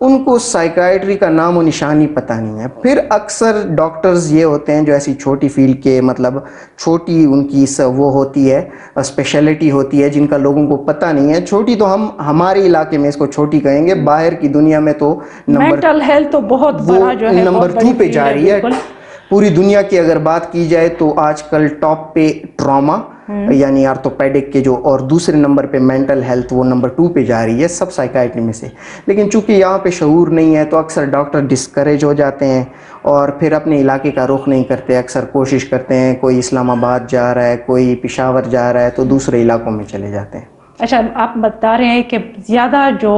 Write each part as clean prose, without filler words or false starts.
ان کو سائیکائٹری کا نام و نشانی پتہ نہیں ہے. پھر اکثر ڈاکٹرز یہ ہوتے ہیں جو ایسی چھوٹی فیلڈ کے مطلب چھوٹی ان کی وہ ہوتی ہے اسپیشلٹی ہوتی ہے جن کا لوگوں کو پتہ نہیں ہے. چھوٹی تو ہم ہمارے علاقے میں اس کو چھوٹی کہیں گے, باہر کی دنیا میں تو مینٹل ہیلتھ تو بہت بڑا جو ہے نمبر 2 پہ جا رہی ہے. پوری دنیا کی اگر بات کی جائے تو آج کل ٹاپ پہ ٹراما یعنی آرتھوپیڈک کے جو, اور دوسرے نمبر پہ مینٹل ہیلتھ وہ نمبر 2 پہ جا رہی ہے سب سائیکائٹری میں سے. لیکن چونکہ یہاں پہ شعور نہیں ہے تو اکثر ڈاکٹر ڈسکریج ہو جاتے ہیں اور پھر اپنے علاقے کا رخ نہیں کرتے. اکثر کوشش کرتے ہیں, کوئی اسلام آباد جا رہا ہے, کوئی پشاور جا رہا ہے تو دوسرے علاقوں میں چلے جاتے ہیں. اچھا, آپ بتا رہے ہیں کہ زیادہ جو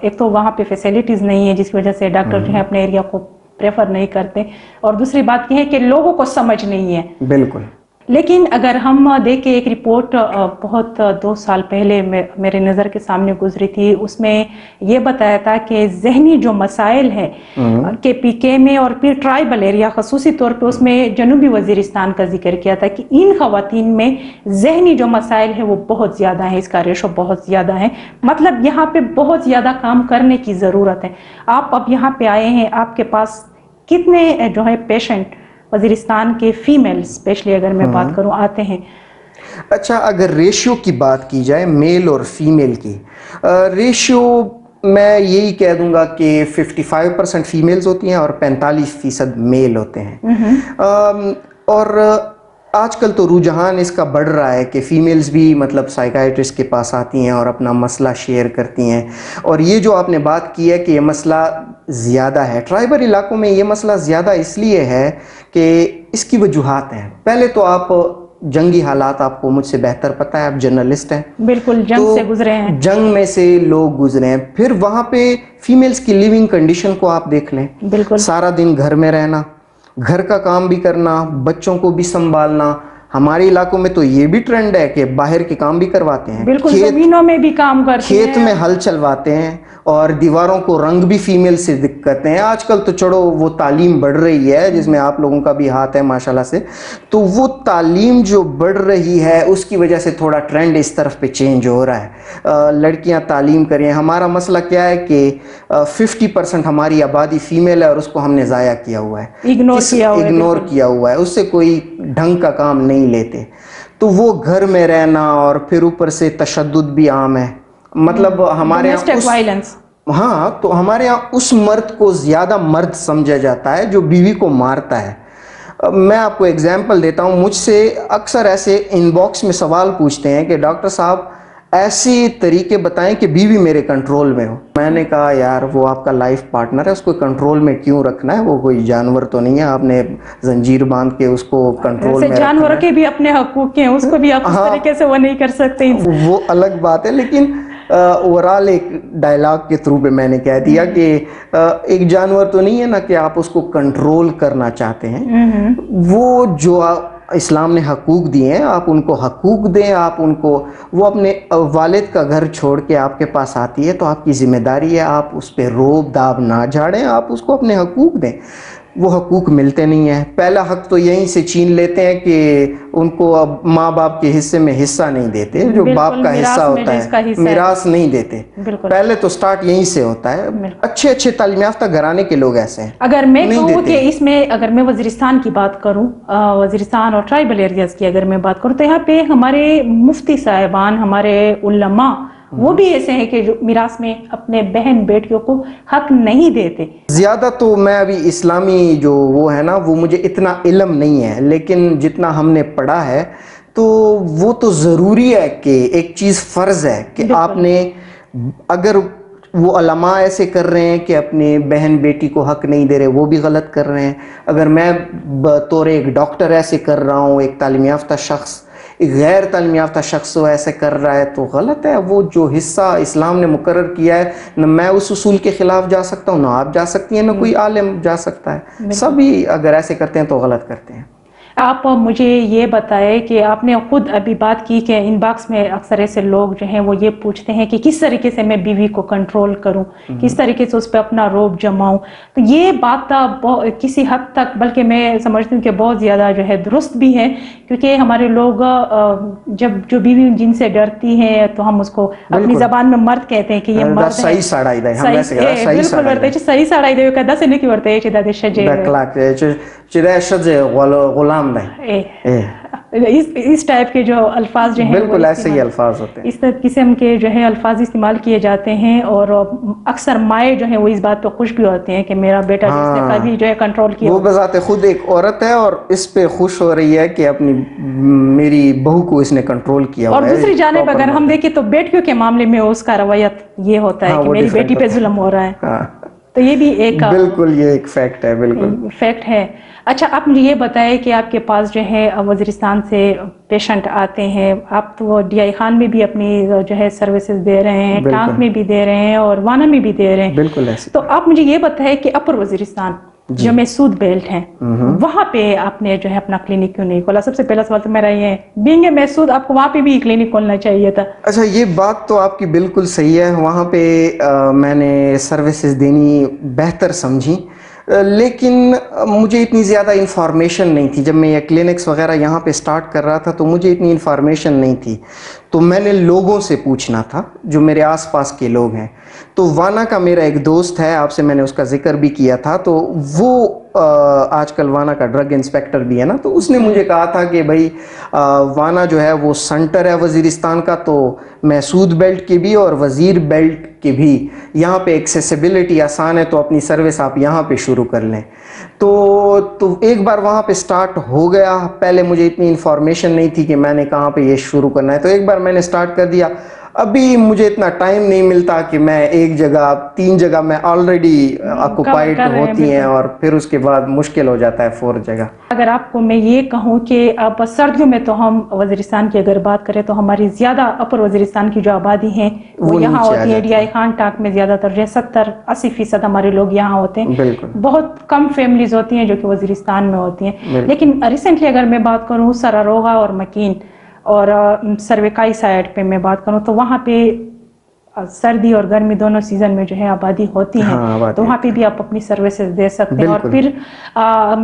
ایک تو وہاں پہ فیسلٹیز نہیں ہے جس کی وجہ سے ڈاکٹر جو ہے اپنے ایریا کو پریفر نہیں کرتے, اور دوسری بات یہ ہے کہ لوگوں کو سمجھ نہیں ہے. بالکل. لیکن اگر ہم دیکھیں ایک رپورٹ بہت 2 سال پہلے میرے نظر کے سامنے گزری تھی, اس میں یہ بتایا تھا کہ ذہنی جو مسائل ہیں کہ پی کے میں اور پھر ٹرائبل ایریا خصوصی طور پہ اس میں جنوبی وزیرستان کا ذکر کیا تھا کہ ان خواتین میں ذہنی جو مسائل ہیں وہ بہت زیادہ ہیں, اس کا ریشو بہت زیادہ ہے. مطلب یہاں پہ بہت زیادہ کام کرنے کی ضرورت ہے. آپ اب یہاں پہ آئے ہیں, آپ کے پاس کتنے جو ہے پیشنٹ وزیرستان کے فیمیل اسپیشلی اگر میں بات کروں آتے ہیں؟ اچھا, اگر ریشیو کی بات کی جائے میل اور فیمیل کی, ریشیو میں یہی کہہ دوں گا کہ 55% فیمیلز ہوتی ہیں اور 45% میل ہوتے ہیں. اور آج کل تو رجحان اس کا بڑھ رہا ہے کہ فیمیلز بھی مطلب سائیکائٹرسٹ کے پاس آتی ہیں اور اپنا مسئلہ شیئر کرتی ہیں. اور یہ جو آپ نے بات کی ہے کہ یہ مسئلہ زیادہ ہے ٹرائبل علاقوں میں, یہ مسئلہ زیادہ اس لیے ہے کہ اس کی وجوہات ہیں. پہلے تو آپ جنگی حالات آپ کو مجھ سے بہتر پتہ ہے, آپ جرنلسٹ ہیں, بالکل جنگ سے گزرے ہیں, جنگ میں سے لوگ گزرے ہیں. پھر وہاں پہ فیمیلز کی لیونگ کنڈیشن کو آپ دیکھ لیں, بالکل سارا دن گھر میں رہنا, گھر کا کام بھی کرنا, بچوں کو بھی سنبھالنا. ہمارے علاقوں میں تو یہ بھی ٹرینڈ ہے کہ باہر کے کام بھی کرواتے ہیں, بالکل زمینوں میں بھی کام کرتے ہیں, کھیت میں ہل چلواتے ہیں, اور دیواروں کو رنگ بھی فیمیل سے دقت ہیں. آج کل تو چڑو وہ تعلیم بڑھ رہی ہے جس میں آپ لوگوں کا بھی ہاتھ ہے ماشاءاللہ سے, تو وہ تعلیم جو بڑھ رہی ہے اس کی وجہ سے تھوڑا ٹرینڈ اس طرف پہ چینج ہو رہا ہے. لڑکیاں تعلیم کریں. ہمارا مسئلہ کیا ہے کہ 50% ہماری آبادی فیمیل ہے اور اس کو ہم نے ضائع کیا ہوا ہے, اگنور کیا ہوا ہے, اس سے کوئی ڈھنگ کا کام نہیں لیتے. تو وہ گھر میں رہنا اور پھر اوپر سے تشدد بھی عام ہے. مطلب ہمارے یہاں ہاں, تو ہمارے یہاں اس مرد کو زیادہ مرد سمجھا جاتا ہے جو بیوی کو مارتا ہے. میں آپ کو اگزامپل دیتا ہوں, مجھ سے اکثر ایسے ان باکس میں سوال پوچھتے ہیں کہ ڈاکٹر صاحب ایسے طریقے بتائیں کہ بیوی میرے کنٹرول میں ہو. میں نے کہا یار وہ آپ کا لائف پارٹنر ہے, اس کو کنٹرول میں کیوں رکھنا ہے, وہ کوئی جانور تو نہیں ہے آپ نے زنجیر باندھ کے اس کو کنٹرول میں رکھنا ہے. جانوروں کے بھی اپنے حقوق ہیں, اس کو بھی آپ اس طریقے سے وہ نہیں کر سکتے, وہ الگ بات ہے. لیکن اوورال ایک ڈائلاگ کے تھرو پہ میں نے کہہ دیا کہ ایک جانور تو نہیں ہے نا کہ آپ اس کو کنٹرول کرنا چاہتے ہیں. وہ جو اسلام نے حقوق دیے ہیں آپ ان کو حقوق دیں. آپ ان کو, وہ اپنے والد کا گھر چھوڑ کے آپ کے پاس آتی ہے تو آپ کی ذمہ داری ہے آپ اس پہ روب داب نہ جھاڑیں, آپ اس کو اپنے حقوق دیں. وہ حقوق ملتے نہیں ہیں. پہلا حق تو یہیں سے چھین لیتے ہیں کہ ان کو اب ماں باپ کے حصے میں حصہ نہیں دیتے, جو باپ کا حصہ ہوتا ہے میراث نہیں دیتے. پہلے تو سٹارٹ یہیں سے ہوتا ہے. اچھے اچھے تعلیم یافتہ گھرانے کے لوگ ایسے ہیں. اگر میں کہوں کہ اس میں اگر میں وزیرستان کی بات کروں, وزیرستان اور ٹرائبل ایریاز کی اگر میں بات کروں, تو یہاں پہ ہمارے مفتی صاحبان, ہمارے علماء وہ بھی ایسے ہیں کہ جو میراث میں اپنے بہن بیٹیوں کو حق نہیں دیتے. زیادہ تو میں ابھی اسلامی جو وہ ہے نا وہ مجھے اتنا علم نہیں ہے, لیکن جتنا ہم نے پڑھا ہے تو وہ تو ضروری ہے کہ ایک چیز فرض ہے کہ آپ نے, اگر وہ علماء ایسے کر رہے ہیں کہ اپنے بہن بیٹی کو حق نہیں دے رہے, وہ بھی غلط کر رہے ہیں. اگر میں بطور ایک ڈاکٹر ایسے کر رہا ہوں, ایک تعلیم یافتہ شخص ایک غیر تعلیم یافتہ شخص وہ ایسے کر رہا ہے تو غلط ہے. وہ جو حصہ اسلام نے مقرر کیا ہے, نہ میں اس اصول کے خلاف جا سکتا ہوں, نہ آپ جا سکتی ہیں, نہ کوئی عالم جا سکتا ہے. سبھی اگر ایسے کرتے ہیں تو غلط کرتے ہیں. آپ مجھے یہ بتائیں کہ آپ نے خود ابھی بات کی کہ ان باکس میں اکثر ایسے لوگ جو ہیں وہ یہ پوچھتے ہیں کہ کس طریقے سے میں بیوی کو کنٹرول کروں، کس طریقے سے اس پہ اپنا روب جماؤں. تو یہ بات کسی حد تک بلکہ میں سمجھتی ہوں کہ بہت زیادہ جو ہے درست بھی ہے، کیونکہ ہمارے لوگ جب جو بیوی جن سے ڈرتی ہے تو ہم اس کو اپنی زبان میں مرد کہتے ہیں کہ یہ مرد ہے. بالکل ورتے صحیح ساڑائی دے کدا سے نہیں ورتے چدا دے شجے چدا شجے غلام نہیں. اس ٹائپ کے جو الفاظ جو ہیں بالکل ایسے ہی الفاظ ہوتے ہیں، اس قسم کے جو ہے الفاظ استعمال کیے جاتے ہیں. اور اکثر مائیں جو ہیں وہ اس بات پہ خوش بھی ہوتے ہیں کہ میرا بیٹا جس نے کبھی جو ہے کنٹرول کیا. وہ بذات خود ایک عورت ہے اور اس پہ خوش ہو رہی ہے کہ اپنی میری بہو کو اس نے کنٹرول کیا. اور دوسری جانب اگر ہم دیکھیں تو بیٹیوں کے معاملے میں اس کا رویت یہ ہوتا ہے کہ میری بیٹی پہ ظلم ہو رہا ہے. تو یہ بھی ایک بالکل یہ ایک فیکٹ ہے، بالکل فیکٹ ہے. اچھا آپ مجھے یہ بتائیں کہ آپ کے پاس جو ہے وزیرستان سے پیشنٹ آتے ہیں، آپ تو ڈی آئی خان میں بھی اپنی جو ہے سروسز دے رہے ہیں، ٹانک میں بھی دے رہے ہیں اور وانا میں بھی دے رہے ہیں. بالکل ایسے. تو آپ مجھے یہ بتائیں کہ اپر وزیرستان جو محسود بیلٹ ہیں وہاں پہ آپ نے جو ہے اپنا کلینک کیوں نہیں کھولا؟ سب سے پہلا سوال تو میرا یہ ہے، بینگ محسود آپ کو وہاں پہ بھی کلینک کھولنا چاہیے تھا. اچھا یہ بات تو آپ کی بالکل صحیح ہے، وہاں پہ میں نے سروسز دینی بہتر سمجھی، لیکن مجھے اتنی زیادہ انفارمیشن نہیں تھی. جب میں یہ کلینکس وغیرہ یہاں پہ سٹارٹ کر رہا تھا تو مجھے اتنی انفارمیشن نہیں تھی، تو میں نے لوگوں سے پوچھنا تھا جو میرے آس پاس کے لوگ ہیں. تو وانا کا میرا ایک دوست ہے، آپ سے میں نے اس کا ذکر بھی کیا تھا، تو وہ آج کل وانا کا ڈرگ انسپیکٹر بھی ہے نا، تو اس نے مجھے کہا تھا کہ بھائی وانا جو ہے وہ سنٹر ہے وزیرستان کا، تو محسود بیلٹ کے بھی اور وزیر بیلٹ کے بھی یہاں پہ ایکسیسیبلٹی آسان ہے، تو اپنی سروس آپ یہاں پہ شروع کر لیں. تو ایک بار وہاں پہ سٹارٹ ہو گیا. پہلے مجھے اتنی انفارمیشن نہیں تھی کہ میں نے کہاں پہ یہ شروع کرنا ہے، تو ایک بار میں نے سٹارٹ کر دیا. ابھی مجھے اتنا ٹائم نہیں ملتا کہ میں ایک جگہ 3 جگہ میں آلریڈی آکوپائڈ ہوتی ہیں اور پھر اس کے بعد مشکل ہو جاتا ہے 4 جگہ. اگر آپ کو میں یہ کہوں کہ اب سردیوں میں تو ہم وزیرستان کی اگر بات کریں تو ہماری زیادہ اپر وزیرستان کی جو آبادی ہیں وہ یہاں ہوتی ہے. ڈی آئی خان ٹانک میں زیادہ تر 70-80% ہمارے لوگ یہاں ہوتے ہیں. بہت کم فیملیز ہوتی ہیں جو کہ وزیرستان میں ہوتی ہیں. لیکن ریسنٹلی اگر میں بات کروں سراروغا اور مکین اور سرویکائی سائڈ پہ میں بات کروں تو وہاں پہ سردی اور گرمی دونوں سیزن میں جو ہے آبادی ہوتی ہے، تو وہاں پہ بھی آپ اپنی سروسز دے سکتے ہیں. اور پھر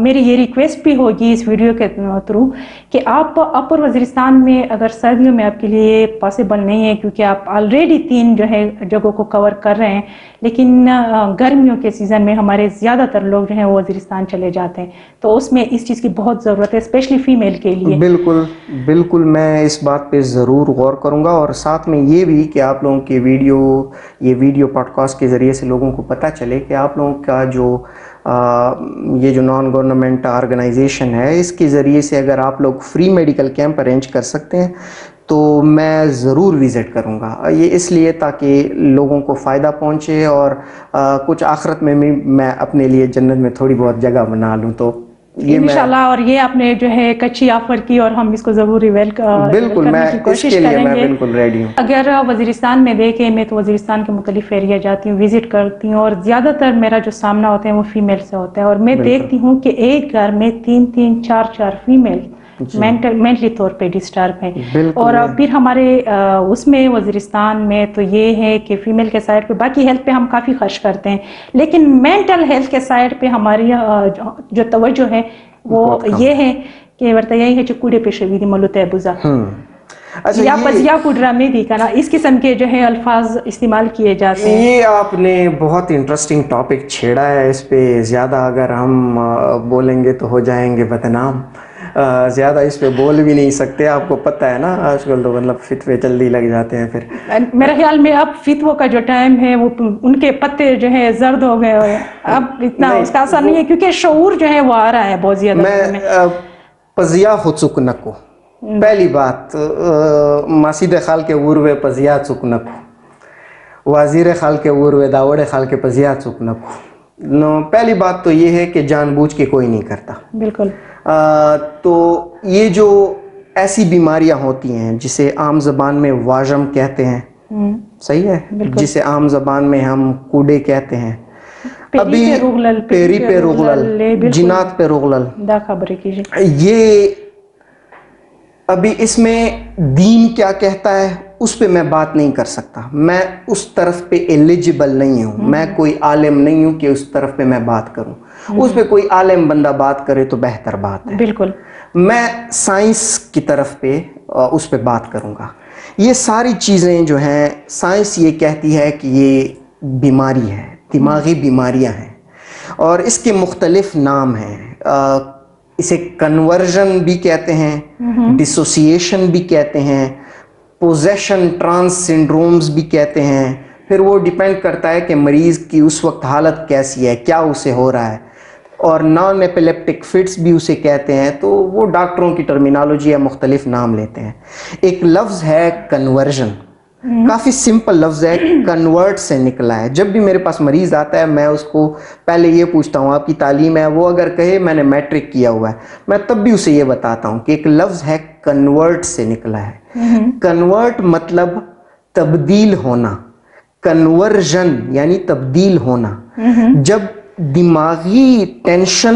میری یہ ریکویسٹ بھی ہوگی اس ویڈیو کے تھرو کہ آپ اپر وزیرستان میں اگر سردیوں میں آپ کے لیے پاسبل نہیں ہے کیونکہ آپ آلریڈی 3 جو ہے جگہوں کو کور کر رہے ہیں، لیکن گرمیوں کے سیزن میں ہمارے زیادہ تر لوگ جو ہیں وہ وزیرستان چلے جاتے ہیں، تو اس میں اس چیز کی بہت ضرورت ہے اسپیشلی فیمیل کے لیے. بالکل بالکل میں اس بات پہ ضرور غور کروں گا، اور ساتھ میں یہ بھی کہ آپ لوگوں کے یہ ویڈیو پوڈ کاسٹ کے ذریعے سے لوگوں کو پتہ چلے کہ آپ لوگوں کا یہ جو نان گورنمنٹ آرگنائزیشن ہے اس کے ذریعے سے اگر آپ لوگ فری میڈیکل کیمپ ارینج کر سکتے ہیں تو میں ضرور وزٹ کروں گا. یہ اس لیے تاکہ لوگوں کو فائدہ پہنچے اور کچھ آخرت میں بھی میں اپنے لیے جنت میں تھوڑی بہت جگہ بنا لوں. تو انشاءاللہ، اور یہ آپ نے جو ہے کچھی آفر کی اور ہم اس کو ضرور بالکل میں اس کے لیے میں بالکل ریڈی ہوں. اگر وزیرستان میں دیکھیں، میں تو وزیرستان کے مختلف ایریا جاتی ہوں، وزٹ کرتی ہوں، اور زیادہ تر میرا جو سامنا ہوتا ہے وہ فیمیل سے ہوتا ہے. اور میں دیکھتی ہوں کہ ایک گھر میں 3-3 4-4 فیمیل مینٹلی طور پہ ڈسٹرب ہیں. اور پھر ہمارے اس میں وزیرستان میں تو یہ ہے کہ فیمیل کے سائڈ پہ باقی ہیلتھ پہ ہم کافی خرچ کرتے ہیں، لیکن مینٹل ہیلتھ کے سائڈ پہ ہماری جو توجہ ہے وہ یہ ہے کہ ورتیائی ہے چکوڑے پیشے بھی دی ملوتے بوزا یا پزیا کو ڈرامے دی کنا، اس قسم کے جو ہے الفاظ استعمال کیے جاتے ہیں. یہ آپ نے بہت انٹرسٹنگ ٹاپک چھیڑا ہے. اس پہ زیادہ اگر ہم بولیں گے تو ہو جائیں گے بدنام. زیادہ اس پہ بول بھی نہیں سکتے. آپ کو پتہ ہے نا آج کل تو مطلب فتوے جلدی لگ جاتے ہیں. پھر میرے خیال میں اب فتووں کا جو ٹائم ہے وہ ان کے پتے جو ہے زرد ہو گئے ہوئے، اب اتنا اس کا اثر نہیں ہے کیونکہ شعور جو ہے وہ آ رہا ہے بہت زیادہ. میں پزیا ہو چک نکو، پہلی بات ماسید خال کے اوروے پزیا چک نکو، وزیر خال کے اوروے داوڑ خال کے پزیا چک نکو. پہلی بات تو یہ ہے کہ جان بوجھ کے کوئی نہیں کرتا. بالکل. تو یہ جو ایسی بیماریاں ہوتی ہیں جسے عام زبان میں واجم کہتے ہیں، صحیح ہے، جسے عام زبان میں ہم کوڑے کہتے ہیں، ابھی پیری پہ رغلل، جنات پہ رغلل، دا خبر کیجیے. یہ ابھی اس میں دین کیا کہتا ہے اس پہ میں بات نہیں کر سکتا، میں اس طرف پہ ایلیجبل نہیں ہوں، میں کوئی عالم نہیں ہوں کہ اس طرف پہ میں بات کروں. اس پہ کوئی عالم بندہ بات کرے تو بہتر بات ہے. بالکل میں سائنس کی طرف پہ اس پہ بات کروں گا. یہ ساری چیزیں جو ہیں سائنس یہ کہتی ہے کہ یہ بیماری ہے، دماغی بیماریاں ہیں، اور اس کے مختلف نام ہیں. اسے کنورژن بھی کہتے ہیں، ڈسوسییشن بھی کہتے ہیں، پوزیشن ٹرانس سنڈرومز بھی کہتے ہیں. پھر وہ ڈیپینڈ کرتا ہے کہ مریض کی اس وقت حالت کیسی ہے، کیا اسے ہو رہا ہے. اور نان ایپیلیپٹک فٹس بھی اسے کہتے ہیں. تو وہ ڈاکٹروں کی ٹرمینالوجی ہے، مختلف نام لیتے ہیں. ایک لفظ ہے کنورژن، کافی سمپل لفظ ہے، کنورٹ سے نکلا ہے. جب بھی میرے پاس مریض آتا ہے میں اس کو پہلے یہ پوچھتا ہوں آپ کی تعلیم ہے، وہ اگر کہے میں نے میٹرک کیا ہوا ہے میں تب بھی اسے یہ بتاتا ہوں کہ ایک لفظ ہے کنورٹ سے نکلا ہے. کنورٹ مطلب تبدیل ہونا، کنورژن یعنی تبدیل ہونا. جب دماغی ٹینشن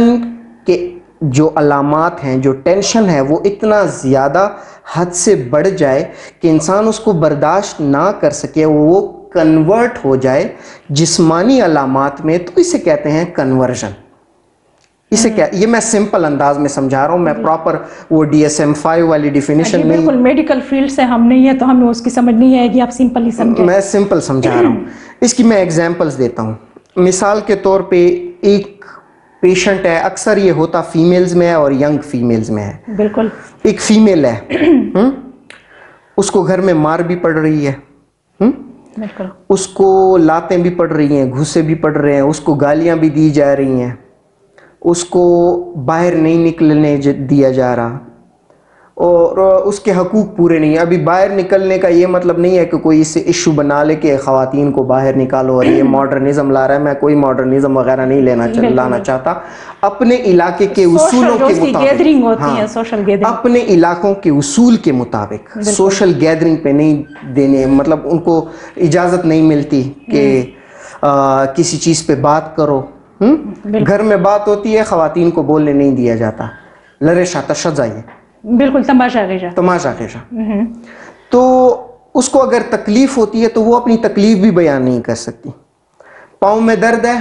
کے جو علامات ہیں، جو ٹینشن ہے وہ اتنا زیادہ حد سے بڑھ جائے کہ انسان اس کو برداشت نہ کر سکے، وہ کنورٹ ہو جائے جسمانی علامات میں، تو اسے کہتے ہیں کنورژن. اسے کیا، یہ میں سمپل انداز میں سمجھا رہا ہوں، میں پراپر وہ DSM-5 والی ڈیفینیشن نہیں. بالکل میڈیکل فیلڈ سے ہم نہیں ہیں تو ہمیں اس کی سمجھ نہیں آئے گی، آپ سمپل ہی سمجھیں. میں سمپل سمجھا رہا ہوں. اس کی میں ایگزامپلز دیتا ہوں. مثال کے طور پہ ایک پیشنٹ ہے، اکثر یہ ہوتا فیمیلز میں ہے اور ینگ فیمیلز میں ہے. بالکل. ایک فیمیل ہے، اس کو گھر میں مار بھی پڑ رہی ہے، بالکل اس کو لاتیں بھی پڑ رہی ہیں، گھوسے بھی پڑ رہے ہیں، اس کو گالیاں بھی دی جا رہی ہیں، اس کو باہر نہیں نکلنے دیا جا رہا، اور اس کے حقوق پورے نہیں ہیں. ابھی باہر نکلنے کا یہ مطلب نہیں ہے کہ کوئی اسے ایشو بنا لے کہ خواتین کو باہر نکالو اور یہ ماڈرنزم لا رہا ہے. میں کوئی ماڈرنزم وغیرہ نہیں لانا چاہتا. اپنے علاقے کے اصولوں کے مطابق، اپنے علاقوں کے اصول کے مطابق سوشل گیدرنگ پہ نہیں دینے، مطلب ان کو اجازت نہیں ملتی کہ کسی چیز پہ بات کرو. گھر میں بات ہوتی ہے، خواتین کو بولنے نہیں دیا جاتا. لرے شاتشہ جائیے، بالکل تماشا خیشہ. تو اس کو اگر تکلیف ہوتی ہے تو وہ اپنی تکلیف بھی بیان نہیں کر سکتی. پاؤں میں درد ہے،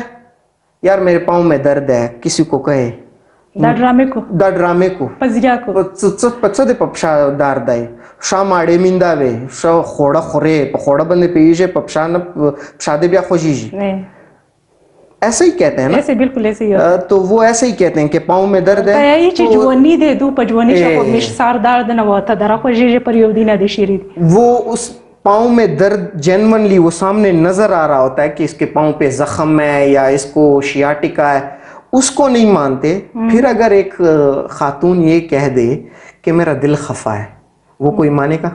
یار میرے پاؤں میں درد ہے، کسی کو کہے دا ڈرامے کو پچھتے پپشا درد ہے، شا ماڑے مندہ وے، شا خوڑا خورے خوڑا بندے پیجے پپشا نہ شادے بیا خوشی جی، ایسے ہی کہتے ہیں نا. ایسے بالکل ایسے ہی تو وہ ایسے ہی کہتے ہیں کہ پاؤں میں درد ہے. وہ اس پاؤں میں درد جینونلی وہ سامنے نظر آ رہا ہوتا ہے کہ اس کے پاؤں پہ زخم ہے یا اس کو شیاٹکا ہے، اس کو نہیں مانتے. پھر اگر ایک خاتون یہ کہہ دے کہ میرا دل خفا ہے، وہ کوئی مانے گا؟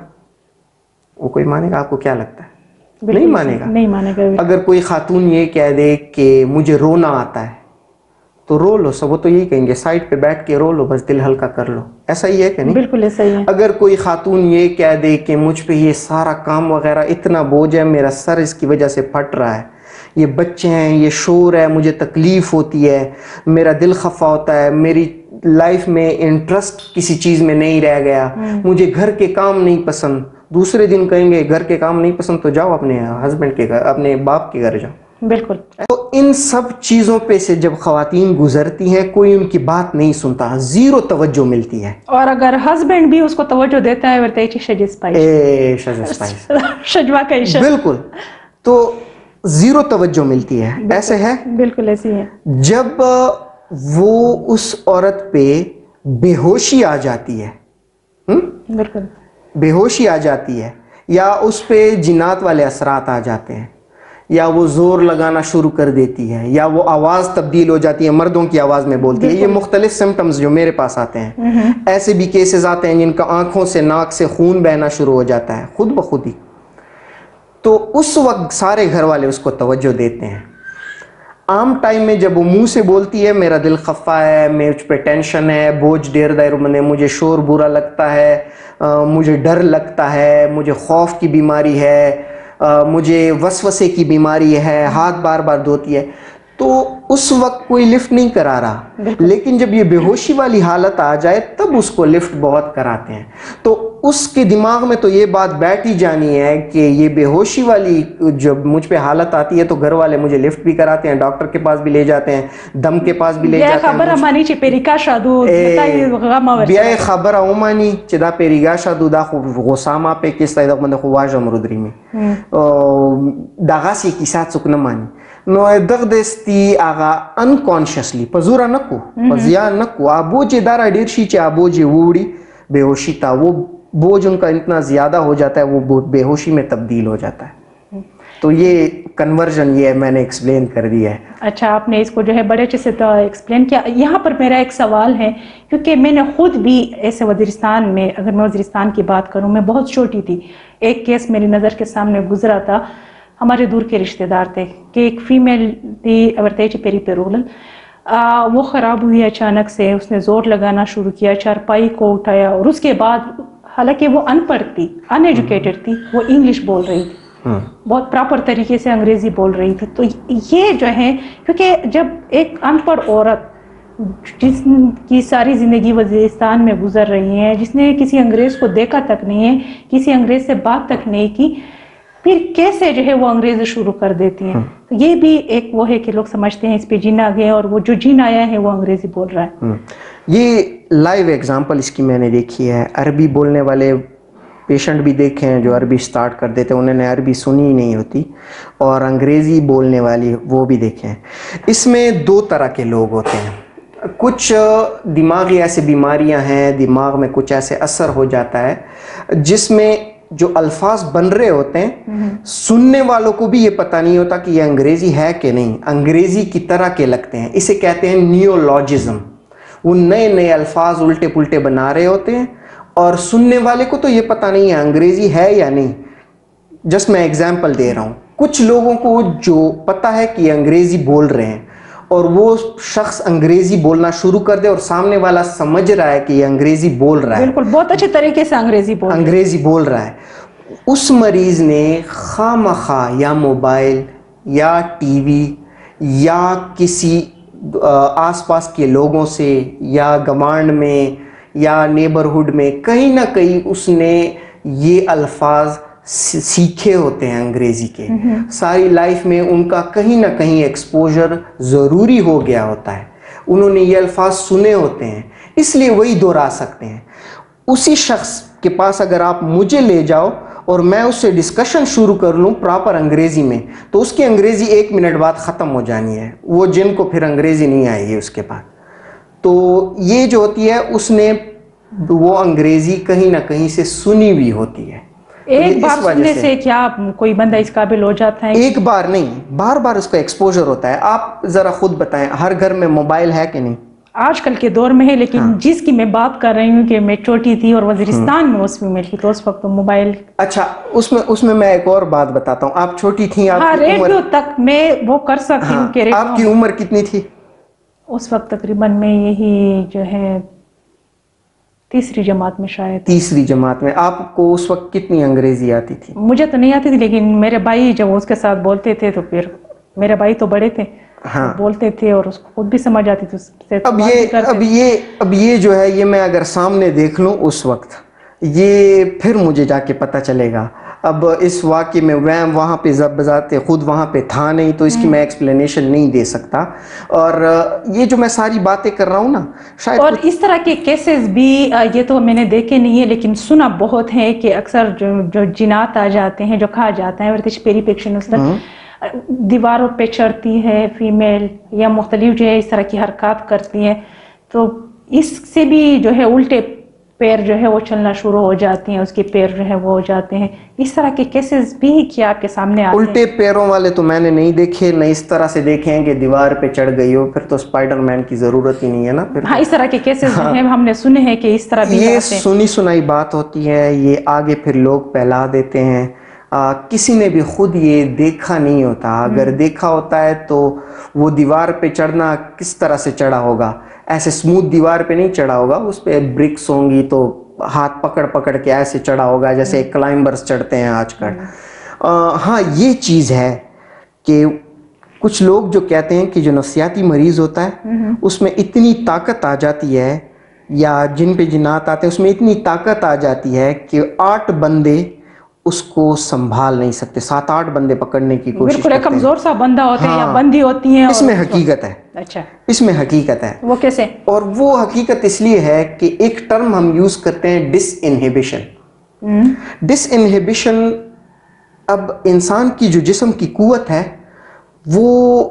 وہ کوئی مانے گا؟ آپ کو کیا لگتا ہے؟ نہیں مانے گا. اگر کوئی خاتون یہ کہہ دے کہ مجھے رونا آتا ہے تو رو لو، سب وہ تو یہی کہیں گے سائڈ پہ بیٹھ کے رو لو، بس دل ہلکا کر لو. ایسا ہی ہے کہ نہیں؟ بالکل ایسا ہی ہے. اگر کوئی خاتون یہ کہہ دے کہ مجھ پہ یہ سارا کام وغیرہ اتنا بوجھ ہے، میرا سر اس کی وجہ سے پھٹ رہا ہے، یہ بچے ہیں، یہ شور ہے، مجھے تکلیف ہوتی ہے، میرا دل خفا ہوتا ہے، میری لائف میں انٹرسٹ کسی چیز میں نہیں رہ گیا، مجھے گھر کے کام نہیں پسند. دوسرے دن کہیں گے گھر کے کام نہیں پسند تو جاؤ اپنے ہسبینڈ کے گھر، اپنے باپ کے گھر جاؤ. بالکل. تو ان سب چیزوں پہ سے جب خواتین گزرتی ہیں کوئی ان کی بات نہیں سنتا، زیرو توجہ ملتی ہے. اور اگر ہسبینڈ بھی اس کو توجہ دیتا ہے بالکل تو زیرو توجہ ملتی ہے. ایسے ہے، بالکل ایسی ہے. جب وہ اس عورت پہ بے ہوشی آ جاتی ہے، بالکل بے ہوشی آ جاتی ہے، یا اس پہ جنات والے اثرات آ جاتے ہیں، یا وہ زور لگانا شروع کر دیتی ہے، یا وہ آواز تبدیل ہو جاتی ہے، مردوں کی آواز میں بولتی ہے. یہ مختلف سمپٹمز جو میرے پاس آتے ہیں. ایسے بھی کیسز آتے ہیں جن کا آنکھوں سے ناک سے خون بہنا شروع ہو جاتا ہے خود بخود ہی. تو اس وقت سارے گھر والے اس کو توجہ دیتے ہیں. عام ٹائم میں جب وہ منہ سے بولتی ہے میرا دل خفا ہے، مجھ پہ ٹینشن ہے، بوجھ ڈیر دیر منے، مجھے شور برا لگتا ہے، مجھے ڈر لگتا ہے، مجھے خوف کی بیماری ہے، مجھے وسوسے کی بیماری ہے، ہاتھ بار بار دھوتی ہے، تو اس وقت کوئی لفٹ نہیں کرا رہا، لیکن جب یہ بے ہوشی والی حالت آ جائے تب اس کو لفٹ بہت کراتے ہیں. تو اس کے دماغ میں تو یہ بات بیٹھ ہی جانی ہے کہ یہ بے ہوشی والی جب مجھ پہ حالت آتی ہے تو گھر والے مجھے لفٹ بھی کراتے ہیں، ڈاکٹر کے پاس بھی لے جاتے ہیں، دم کے پاس بھی لے جاتے ہیں. خبر امانی چې پیریکا شادو بیا خبر اومانی چې دا پیریگا شادو دا خو غساما په کې ستای د خو واجه مرودري می دغه سي کیسه څوک نه مانی. نو دغه دستی هغه انکانشسلی په زور نه کو په زیان نه کو ابو چې دارا ډیر شي چې ابو چې وړي بے ہوشی تا وہ بوجھ ان کا اتنا زیادہ ہو جاتا ہے وہ بے ہوشی میں تبدیل ہو جاتا ہے. تو یہ کنورژن یہ میں نے ایکسپلین کر دیا ہے. اچھا آپ نے اس کو جو ہے بڑے اچھے سے ایکسپلین کیا. یہاں پر میرا ایک سوال ہے کیونکہ میں نے خود بھی ایسے وزیرستان میں، اگر میں وزیرستان کی بات کروں، میں بہت چھوٹی تھی، ایک کیس میری نظر کے سامنے گزرا تھا. ہمارے دور کے رشتہ دار تھے کہ ایک فیمیل تھی ورتیچ پیری پیرولن، وہ خراب ہوئی اچانک سے، اس نے زور لگانا شروع کیا، چارپائی کو اٹھایا، اور اس کے بعد حالانکہ وہ ان پڑھ تھی، ان ایجوکیٹڈ تھی، وہ انگلش بول رہی تھی، بہت پراپر طریقے سے انگریزی بول رہی تھی. تو یہ جو ہے کیونکہ جب ایک ان پڑھ عورت جس کی ساری زندگی وزیرستان میں گزر رہی ہے، جس نے کسی انگریز کو دیکھا تک نہیں ہے، کسی انگریز سے بات تک نہیں کی، پھر کیسے جو ہے وہ انگریزی شروع کر دیتی ہیں. تو یہ بھی ایک وہ ہے کہ لوگ سمجھتے ہیں اس پہ جن آ گئے اور وہ جو جن آیا ہے وہ انگریزی بول رہا ہے. یہ لائیو ایگزامپل اس کی میں نے دیکھی ہے. عربی بولنے والے پیشنٹ بھی دیکھے ہیں جو عربی سٹارٹ کر دیتے ہیں، انہوں نے عربی سنی ہی نہیں ہوتی، اور انگریزی بولنے والی وہ بھی دیکھے ہیں. اس میں دو طرح کے لوگ ہوتے ہیں. کچھ دماغی ایسے بیماریاں ہیں، دماغ میں کچھ ایسے اثر ہو جاتا ہے جس میں جو الفاظ بن رہے ہوتے ہیں سننے والوں کو بھی یہ پتہ نہیں ہوتا کہ یہ انگریزی ہے کہ نہیں، انگریزی کی طرح کے لگتے ہیں. اسے کہتے ہیں نیولوجزم. وہ نئے نئے الفاظ الٹے پلٹے بنا رہے ہوتے ہیں اور سننے والے کو تو یہ پتہ نہیں ہے انگریزی ہے یا نہیں. جسٹ میں ایگزامپل دے رہا ہوں. کچھ لوگوں کو جو پتہ ہے کہ یہ انگریزی بول رہے ہیں اور وہ شخص انگریزی بولنا شروع کر دے اور سامنے والا سمجھ رہا ہے کہ یہ انگریزی بول رہا ہے، بالکل بہت اچھے طریقے سے انگریزی بول رہا ہے، اس مریض نے خواہ یا موبائل یا ٹی وی یا کسی آس پاس کے لوگوں سے یا گوانڈ میں یا نیبرہڈ میں کہیں نہ کہیں اس نے یہ الفاظ سیکھے ہوتے ہیں انگریزی کے. ساری لائف میں ان کا کہیں نہ کہیں ایکسپوجر ضروری ہو گیا ہوتا ہے، انہوں نے یہ الفاظ سنے ہوتے ہیں، اس لیے وہی دہرا سکتے ہیں. اسی شخص کے پاس اگر آپ مجھے لے جاؤ اور میں اس سے ڈسکشن شروع کر لوں پراپر انگریزی میں تو اس کی انگریزی 1 منٹ بعد ختم ہو جانی ہے، وہ جن کو پھر انگریزی نہیں آئے گی اس کے بعد. تو یہ جو ہوتی ہے اس نے وہ انگریزی کہیں نہ کہیں سے سنی ہوئی ہوتی ہے. ایک بار سننے سے کیا کوئی بندہ اس قابل ہو جاتا ہے؟ ایک بار نہیں، بار بار اس کا ایکسپوجر ہوتا ہے. آپ ذرا خود بتائیں، ہر گھر میں موبائل ہے کہ نہیں؟ آج کل کے دور میں ہے، لیکن جس کی میں بات کر رہی ہوں کہ میں چھوٹی تھی اور وزیرستان میں اس فیمیل کی، تو اس وقت موبائل. اچھا اس میں میں ایک اور بات بتاتا ہوں. آپ چھوٹی تھیں، آپ کی ریڈیو تک میں وہ کر سکتی ہوں کہ آپ کی عمر کتنی تھی اس وقت؟ تقریباً میں یہی جو ہے تیسری جماعت میں، شاید تیسری جماعت میں. آپ کو اس وقت کتنی انگریزی آتی تھی؟ مجھے تو نہیں آتی تھی، لیکن میرے بھائی جب اس کے ساتھ بولتے تھے تو پھر میرے بھائی تو بڑے تھے، بولتے تھے اور اس کو خود بھی سمجھ آتی تھی. اب یہ جو ہے یہ میں اگر سامنے دیکھ لوں اس وقت یہ پھر مجھے جا کے پتہ چلے گا. اب اس واقعے میں وہاں پہ بذات خود وہاں پہ تھا نہیں تو اس کی میں ایکسپلینیشن نہیں دے سکتا. اور یہ جو میں ساری باتیں کر رہا ہوں نا شاید، اور اس طرح کے کیسز بھی یہ تو میں نے دیکھے نہیں ہے لیکن سنا بہت ہے کہ اکثر جو جنات آ جاتے ہیں، جو کھا جاتا ہے ورتش پیری پیکشن اس طرح دیواروں پہ چڑھتی ہے فیمیل یا مختلف جو ہے اس طرح کی حرکات کرتی ہیں، تو اس سے بھی جو ہے الٹے پیر جو ہے وہ چلنا شروع ہو جاتی ہیں، اس کے پیر جو ہے وہ ہو جاتے ہیں. اس طرح کے کیسز بھی کیا آپ کے سامنے آتے ہیں؟ الٹے پیروں والے تو میں نے نہیں دیکھے، نہ اس طرح سے دیکھے ہیں کہ دیوار پہ چڑھ گئی ہو، پھر تو سپائڈر مین کی ضرورت ہی نہیں ہے نا. ہاں اس طرح کے کیسز جو ہیں ہم نے سنے ہیں کہ اس طرح بھی یہ سنی سنائی بات ہوتی ہے، یہ آگے پھر لوگ پھیلا دیتے ہیں. کسی نے بھی خود یہ دیکھا نہیں ہوتا. اگر دیکھا ہوتا ہے تو وہ دیوار پہ چڑھنا کس طرح سے چڑھا ہوگا؟ ایسے سموتھ دیوار پہ نہیں چڑھا ہوگا، اس پہ برکس ہوں گی تو ہاتھ پکڑ پکڑ کے ایسے چڑھا ہوگا جیسے کلائمبرز چڑھتے ہیں آج کل. ہاں یہ چیز ہے کہ کچھ لوگ جو کہتے ہیں کہ جو نفسیاتی مریض ہوتا ہے اس میں اتنی طاقت آ جاتی ہے، یا جن پہ جنات آتے ہیں اس میں اتنی طاقت آ جاتی ہے کہ 8 بندے اس کو سنبھال نہیں سکتے، 7-8 بندے پکڑنے کی کوشش بالکل ایک کرتے ہیں. کمزور سا بندہ ہوتا ہے یا ہاں، بندی ہوتی ہیں. اس میں حقیقت ہے. اچھا، اس میں حقیقت ہے. وہ کیسے؟ اور وہ حقیقت اس لیے ہے کہ ایک ٹرم ہم یوز کرتے ہیں ڈس انہیبیشن. ڈس انہیبیشن، اب انسان کی جو جسم کی قوت ہے، وہ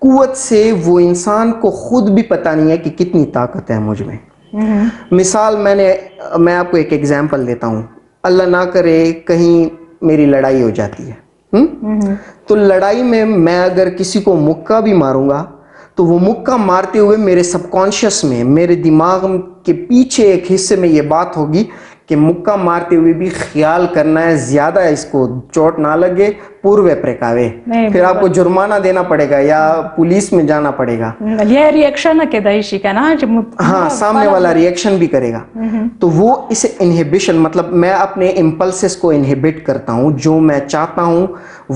قوت سے وہ انسان کو خود بھی پتہ نہیں ہے کہ کتنی طاقت ہے مجھ میں. مثال میں آپ کو ایک ایگزامپل دیتا ہوں. اللہ نہ کرے کہیں میری لڑائی ہو جاتی ہے، تو لڑائی میں اگر کسی کو مکہ بھی ماروں گا تو وہ مکہ مارتے ہوئے میرے سب کانشیس میں، میرے دماغ کے پیچھے ایک حصے میں یہ بات ہوگی کہ مکہ مارتے ہوئے بھی خیال کرنا ہے زیادہ اس کو چوٹ نہ لگے، پوروے پریکاوے. پھر آپ کو جرمانہ دینا پڑے گا یا پولیس میں جانا پڑے گا. یہ ریئیکشن ہے داعشی کا نا، ہاں، سامنے والا ریئیکشن بھی کرے گا. تو وہ اسے انہیبیشن، مطلب میں اپنے امپلسز کو انہیبٹ کرتا ہوں، جو میں چاہتا ہوں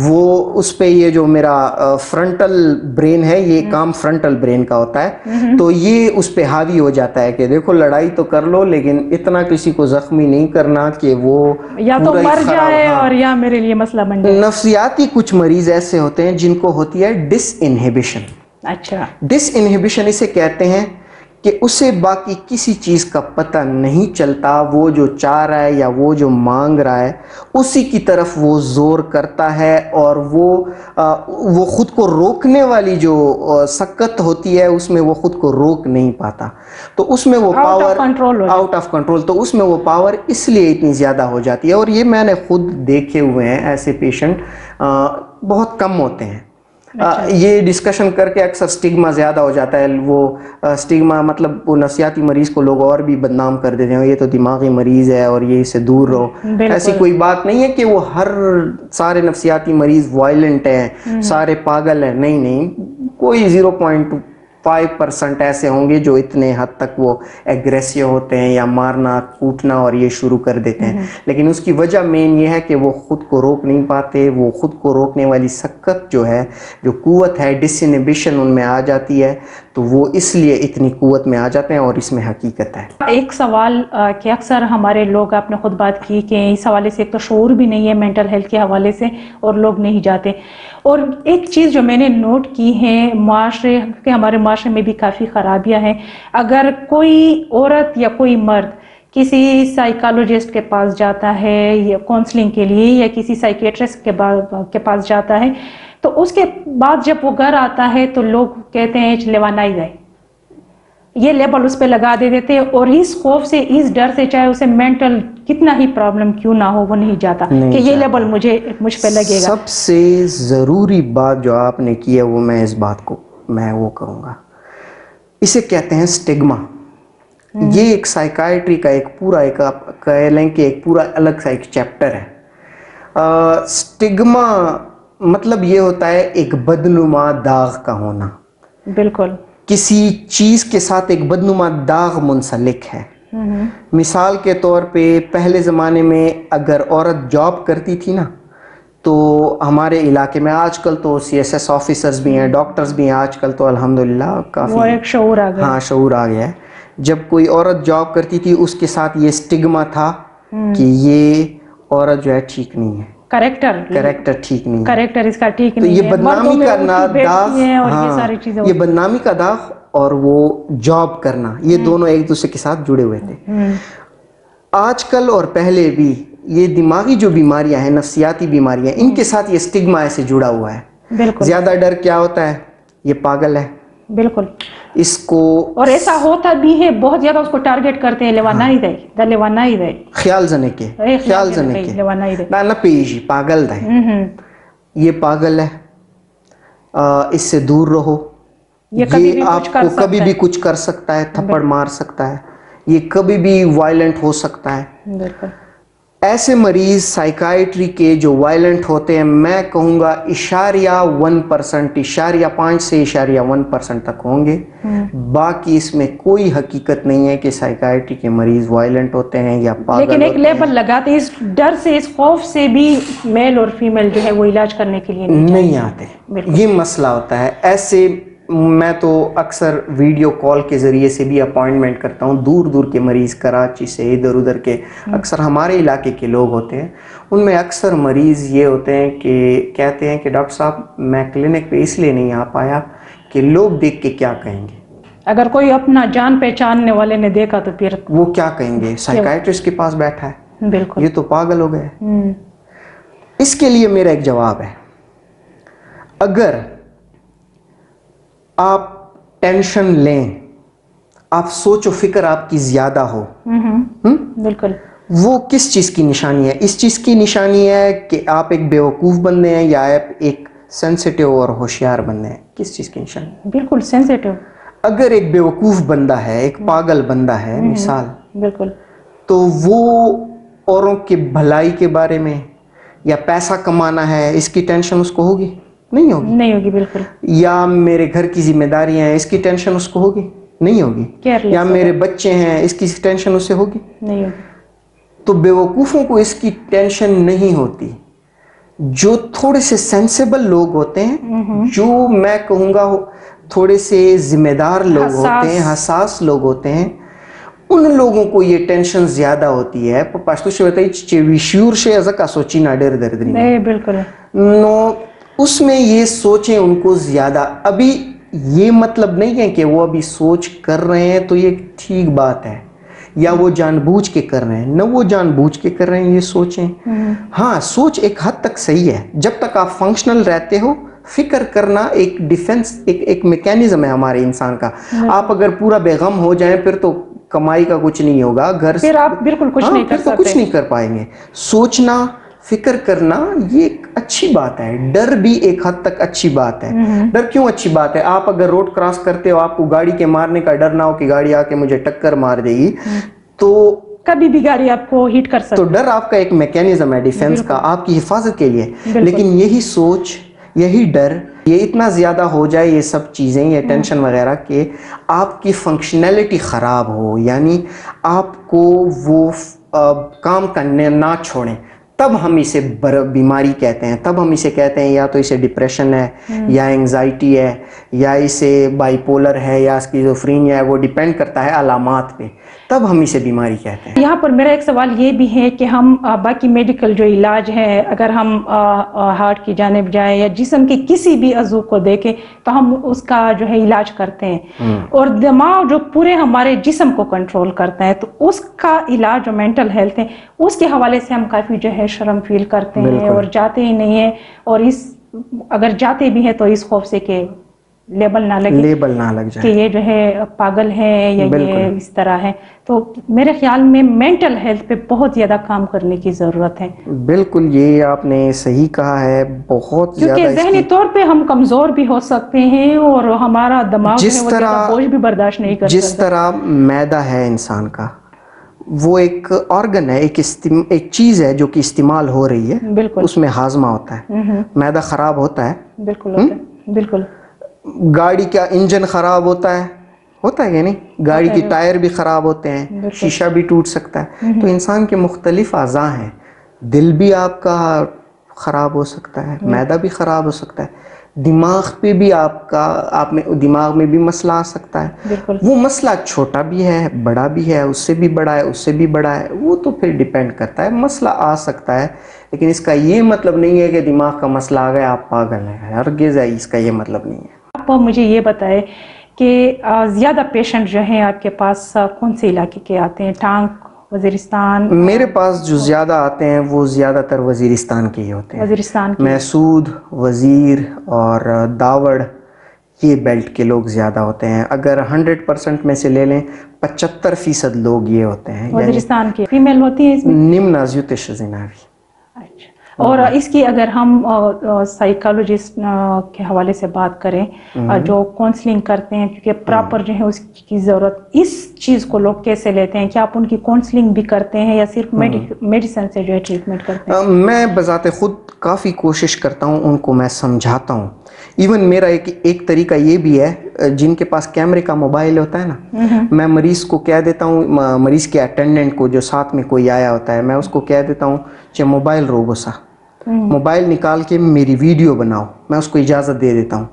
وہ اس پہ یہ جو میرا فرنٹل برین ہے، یہ کام فرنٹل برین کا ہوتا ہے، تو یہ اس پہ حاوی ہو جاتا ہے کہ دیکھو لڑائی تو کر لو لیکن اتنا کسی کو زخمی نہیں کرنا کہ وہ یا تو مر جائے اور یا میرے لیے مسئلہ بن جائے. نفسیاتی کچھ مریض ایسے ہوتے ہیں جن کو ہوتی ہے ڈس انہیبیشن. اچھا، ڈس انہیبیشن اسے کہتے ہیں کہ اسے باقی کسی چیز کا پتہ نہیں چلتا، وہ جو چاہ رہا ہے یا وہ جو مانگ رہا ہے اسی کی طرف وہ زور کرتا ہے، اور وہ خود کو روکنے والی جو سکت ہوتی ہے اس میں وہ خود کو روک نہیں پاتا. تو اس میں وہ پاور آؤٹ آف کنٹرول، تو اس میں وہ پاور اس لیے اتنی زیادہ ہو جاتی ہے. اور یہ میں نے خود دیکھے ہوئے ہیں، ایسے پیشنٹ بہت کم ہوتے ہیں. یہ ڈسکشن کر کے اکثر سٹگما زیادہ ہو جاتا ہے. وہ سٹگما مطلب وہ نفسیاتی مریض کو لوگ اور بھی بدنام کر دیتے ہیں، یہ تو دماغی مریض ہے اور یہ اسے دور رہو. ایسی کوئی بات نہیں ہے کہ وہ سارے نفسیاتی مریض وائلنٹ ہیں، سارے پاگل ہیں. نہیں، کوئی 0.5% ایسے ہوں گے جو اتنے حد تک وہ ایگریسیو ہوتے ہیں یا مارنا کوٹنا اور یہ شروع کر دیتے ہیں. لیکن اس کی وجہ مین یہ ہے کہ وہ خود کو روک نہیں پاتے. وہ خود کو روکنے والی سکت جو ہے، جو قوت ہے، ڈس انہیبیشن ان میں آ جاتی ہے، تو وہ اس لیے اتنی قوت میں آ جاتے ہیں. اور اس میں حقیقت ہے. ایک سوال کہ اکثر ہمارے لوگ، آپ نے خود بات کی کہ اس حوالے سے ایک تو شعور بھی نہیں ہے مینٹل ہیلتھ کے حوالے سے اور لوگ نہیں جاتے. اور ایک چیز جو میں نے نوٹ کی ہے، ہمارے معاشرے میں بھی کافی خرابیاں ہیں. اگر کوئی عورت یا کوئی مرد کسی سائیکالوجسٹ کے پاس جاتا ہے یا کونسلنگ کے لیے، یا کسی سائیکیٹرسٹ کے پاس جاتا ہے، تو اس کے بعد جب وہ گھر آتا ہے تو لوگ کہتے ہیں لیوانائی گئے، یہ لیبل اس پہ لگا دیتے. اور اس خوف سے، اس ڈر سے، چاہے اسے مینٹل کتنا ہی پرابلم کیوں نہ ہو، وہ نہیں جاتا کہ یہ لیبل مجھ پہ لگے گا. سب سے ضروری بات جو آپ نے کی ہے وہ میں اس بات کو وہ کروں گا. اسے کہتے ہیں سٹگما. یہ ایک سائیکائٹری کا ایک پورا کہہ لیں کہ ایک پورا الگ سا ایک چیپٹر ہے. سٹگما مطلب یہ ہوتا ہے ایک بدنما داغ کا ہونا. بالکل، کسی چیز کے ساتھ ایک بدنما داغ منسلک ہے. مثال کے طور پہ پہلے زمانے میں اگر عورت جاب کرتی تھی نا، تو ہمارے علاقے میں، آج کل تو CSS آفیسرز بھی ہیں، ڈاکٹرز بھی ہیں، آج کل تو الحمدللہ کافی وہ ایک شعور آ گیا. ہاں، شعور آ گیا ہے. جب کوئی عورت جاب کرتی تھی اس کے ساتھ یہ سٹگما تھا کہ یہ عورت جو ہے ٹھیک نہیں ہے، کریکٹر ٹھیک نہیں ہے، کریکٹر اس کا ٹھیک نہیں ہے. تو یہ بدنامی کا داغ، یہ بدنامی کا داغ اور وہ جاب کرنا، یہ دونوں ایک دوسرے کے ساتھ جڑے ہوئے تھے. آج کل اور پہلے بھی یہ دماغی جو بیماریاں ہیں، نفسیاتی بیماریاں، ان کے ساتھ یہ سٹگما ایسے جڑا ہوا ہے. بالکل. زیادہ ڈر کیا ہوتا ہے؟ یہ پاگل ہے. بالکل. اس کو، اور ایسا ہوتا بھی ہے، بہت زیادہ اس کو ٹارگٹ کرتے ہیں، لیوانائی دے، خیال زنے کے نہ پیجی پاگل دے، یہ پاگل ہے، اس سے دور رہو، یہ آپ کو کبھی بھی کچھ کر سکتا ہے، تھپڑ مار سکتا ہے، یہ کبھی بھی وائلنٹ ہو سکتا ہے. ایسے مریض سائیکائٹری کے جو وائلنٹ ہوتے ہیں میں کہوں گا 0.1%، 0.5 سے 0.1% تک ہوں گے. باقی اس میں کوئی حقیقت نہیں ہے کہ سائیکائٹری کے مریض وائلنٹ ہوتے ہیں یا پاگل لیکن ایک ہوتے ہیں. لیبل لگاتے ہیں، اس ڈر سے، اس خوف سے بھی میل اور فیمیل جو ہے وہ علاج کرنے کے لیے نہیں آتے. یہ مسئلہ ہوتا ہے. ایسے میں تو اکثر ویڈیو کال کے ذریعے سے بھی اپوائنٹمنٹ کرتا ہوں. دور دور کے مریض، کراچی سے، ادھر ادھر کے، اکثر ہمارے علاقے کے لوگ ہوتے ہیں. ان میں اکثر مریض یہ ہوتے ہیں کہ کہتے ہیں کہ ڈاکٹر صاحب میں کلینک پہ اس لیے نہیں آ پایا کہ لوگ دیکھ کے کیا کہیں گے. اگر کوئی اپنا جان پہچاننے والے نے دیکھا تو پھر وہ کیا کہیں گے، سائیکائٹرسٹ کے پاس بیٹھا ہے، بالکل یہ تو پاگل ہو گئے. اس کے لیے میرا ایک جواب ہے. اگر آپ ٹینشن لیں، آپ سوچ و فکر آپ کی زیادہ ہو، بالکل، وہ کس چیز کی نشانی ہے؟ اس چیز کی نشانی ہے کہ آپ ایک بیوقوف بندے ہیں یا آپ ایک سینسیٹیو اور ہوشیار بندے ہیں. کس چیز کی نشانی؟ بالکل سینسیٹیو. اگر ایک بیوقوف بندہ ہے، ایک پاگل بندہ ہے مثال، بالکل، تو وہ اوروں کی بھلائی کے بارے میں یا پیسہ کمانا ہے اس کی ٹینشن اس کو ہوگی؟ نہیں ہوگی. نہیں ہوگی، بالکل. یا میرے گھر کی ذمہ داریاں ہیں اس کی ٹینشن اس کو ہوگی؟ نہیں ہوگی. یا میرے بچے ہیں اس کی ٹینشن اس سے ہوگی؟ نہیں ہوگی. تو بیوقوفوں کو اس کی ٹینشن نہیں ہوتی. جو تھوڑے سے سینسیبل لوگ ہوتے ہیں، جو میں کہوں گا تھوڑے سے ذمہ دار لوگ ہوتے ہیں، حساس لوگ ہوتے ہیں، ان لوگوں کو یہ ٹینشن زیادہ ہوتی ہے. پشتو سے بتائی چیوی شیور سے ازکا سوچی نہ ڈر دردری نہیں، بالکل نو، اس میں یہ سوچیں ان کو زیادہ. ابھی یہ مطلب نہیں ہے کہ وہ ابھی سوچ کر رہے ہیں تو یہ ٹھیک بات ہے، یا وہ جان بوجھ کے کر رہے ہیں. نہ وہ جان بوجھ کے کر رہے ہیں، یہ سوچیں. ہاں، سوچ ایک حد تک صحیح ہے. جب تک آپ فنکشنل رہتے ہو، فکر کرنا ایک ڈیفنس، ایک میکینزم ہے ہمارے انسان کا. آپ اگر پورا بے غم ہو جائیں پھر تو کمائی کا کچھ نہیں ہوگا، گھر پھر آپ بالکل کچھ نہیں کر سکتے، پھر تو کچھ نہیں کر پائیں گے. سوچنا، فکر کرنا یہ ایک اچھی بات ہے. ڈر بھی ایک حد تک اچھی بات ہے. ڈر کیوں اچھی بات ہے؟ آپ اگر روڈ کراس کرتے ہو، آپ کو گاڑی کے مارنے کا ڈر نہ ہو کہ گاڑی آ کے مجھے ٹکر مار دے گی، تو کبھی بھی گاڑی آپ کو ہٹ کر سکتی. تو ڈر آپ کا ایک میکینزم ہے ڈیفنس کا، آپ کی حفاظت کے لیے. لیکن یہی سوچ، یہی ڈر، یہ اتنا زیادہ ہو جائے، یہ سب چیزیں، یہ ٹینشن وغیرہ، کہ آپ کی فنکشنلٹی خراب ہو، یعنی آپ کو وہ کام کرنے نہ چھوڑیں، تب ہم اسے بیماری کہتے ہیں. تب ہم اسے کہتے ہیں یا تو اسے ڈپریشن ہے، یا انگزائٹی ہے، یا اسے بائی پولر ہے، یا اسکیزوفرینیا ہے. وہ ڈیپینڈ کرتا ہے علامات پہ، تب ہم اسے بیماری کہتے ہیں. یہاں پر میرا ایک سوال یہ بھی ہے کہ ہم باقی میڈیکل جو علاج ہے، اگر ہم ہارٹ کی جانب جائیں یا جسم کے کسی بھی عضو کو دیکھیں تو ہم اس کا جو ہے علاج کرتے ہیں، اور دماغ جو پورے ہمارے جسم کو کنٹرول کرتا ہے، تو اس کا علاج جو مینٹل ہیلتھ ہے اس کے حوالے سے ہم کافی جو ہے شرم فیل کرتے ہیں اور جاتے ہی نہیں ہیں. اور اگر جاتے بھی ہیں تو اس خوف سے کہ لیبل نہ لگ جائے کہ یہ جو ہے پاگل ہے یا یہ اس طرح ہے. تو میرے خیال میں مینٹل ہیلتھ پہ بہت زیادہ کام کرنے کی ضرورت ہے. بالکل، یہ آپ نے صحیح کہا ہے. بہت زیادہ، کیونکہ ذہنی طور پہ ہم کمزور بھی ہو سکتے ہیں اور ہمارا دماغ جو ہے وہ زیادہ بوجھ بھی برداشت نہیں کر سکتا. جس طرح میدا ہے انسان کا، وہ ایک آرگن ہے، ایک چیز ہے جو کہ استعمال ہو رہی ہے. بالکل، اس میں ہاضمہ ہوتا ہے. میدا خراب ہوتا ہے، بالکل ہوتا ہے، بالکل. گاڑی کا انجن خراب ہوتا ہے یا نہیں؟ گاڑی کی ٹائر بھی خراب ہوتے ہیں، شیشہ بھی ٹوٹ سکتا ہے. تو انسان کے مختلف اعضاء ہیں. دل بھی آپ کا خراب ہو سکتا ہے، میدا بھی خراب ہو سکتا ہے، دماغ پہ بھی دماغ میں بھی مسئلہ آ سکتا ہے. وہ مسئلہ چھوٹا بھی ہے، بڑا بھی ہے، اس سے بھی بڑا ہے، اس سے بھی بڑا ہے. وہ تو پھر ڈیپینڈ کرتا ہے. مسئلہ آ سکتا ہے، لیکن اس کا یہ مطلب نہیں ہے کہ دماغ کا مسئلہ آ گیا آپ پاگل ہیں. ہرگز ہے، اس کا یہ مطلب نہیں ہے. آپ مجھے یہ بتائیں کہ زیادہ پیشنٹ جو ہیں آپ کے پاس کون سے علاقے کے آتے ہیں؟ ٹانک، وزیرستان؟ میرے پاس جو زیادہ آتے ہیں وہ زیادہ تر وزیرستان کے ہی ہوتے ہیں. وزیرستان کے؟ محسود، وزیر اور داوڑ، یہ بیلٹ کے لوگ زیادہ ہوتے ہیں. اگر 100% میں سے لے لیں 75% لوگ یہ ہوتے ہیں. وزیرستان کے فیمیل ہوتی ہیں اس میں؟ نمنازیو تشزیناوی. اچھا. اور اس کی اگر ہم سائیکالوجسٹ کے حوالے سے بات کریں جو کاؤنسلنگ کرتے ہیں، کیونکہ پراپر جو ہے اس کی ضرورت، اس چیز کو لوگ کیسے لیتے ہیں؟ کیا آپ ان کی کاؤنسلنگ بھی کرتے ہیں یا صرف میڈیسن سے جو ہے ٹریٹمنٹ کرتے ہیں؟ میں بذات خود کافی کوشش کرتا ہوں، ان کو میں سمجھاتا ہوں. ایون میرا ایک طریقہ یہ بھی ہے، جن کے پاس کیمرے کا موبائل ہوتا ہے نا، میں مریض کو کہہ دیتا ہوں، مریض کے اٹینڈنٹ کو جو ساتھ میں کوئی آیا ہوتا ہے، میں اس کو کہہ دیتا ہوں کہ موبائل روگوسا، موبائل نکال کے میری ویڈیو بناؤ. میں اس کو اجازت دے دیتا ہوں.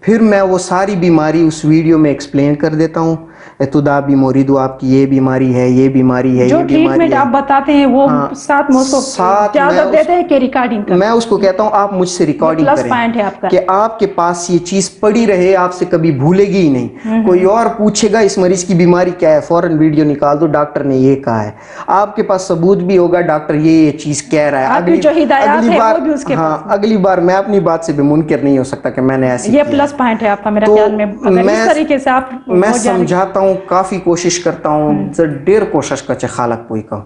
پھر میں وہ ساری بیماری اس ویڈیو میں ایکسپلین کر دیتا ہوں. اتدا بھی موریدو، آپ کی یہ بیماری ہے، یہ بیماری ہے، جو یہ بیماری ٹریٹمنٹ ہے. آپ بتاتے ہیں وہ ساتھ میں اس کو اجازت دیتے ہیں کہ ریکارڈنگ کریں. میں اس کو کہتا ہوں آپ مجھ سے ریکارڈنگ پلس پوائنٹ ہے آپ کا کہ آپ کے پاس یہ چیز پڑی رہے، آپ سے کبھی بھولے گی ہی نہیں. کوئی اور پوچھے گا اس مریض کی بیماری کیا ہے، فوراً ویڈیو نکال دو، ڈاکٹر نے یہ کہا ہے. آپ کے پاس ثبوت بھی ہوگا ڈاکٹر یہ چیز کہہ رہا ہے. اگلی بار میں اپنی بات سے بھی منکر نہیں ہو سکتا کہ میں نے ایسی. یہ پلس پوائنٹ ہے آپ کا میرا خیال میں. اس طریقے سے آپ میں سمجھاتا ہوں، کافی کوشش کرتا ہوں، ډیر کوشش کچ خلق پوي کوم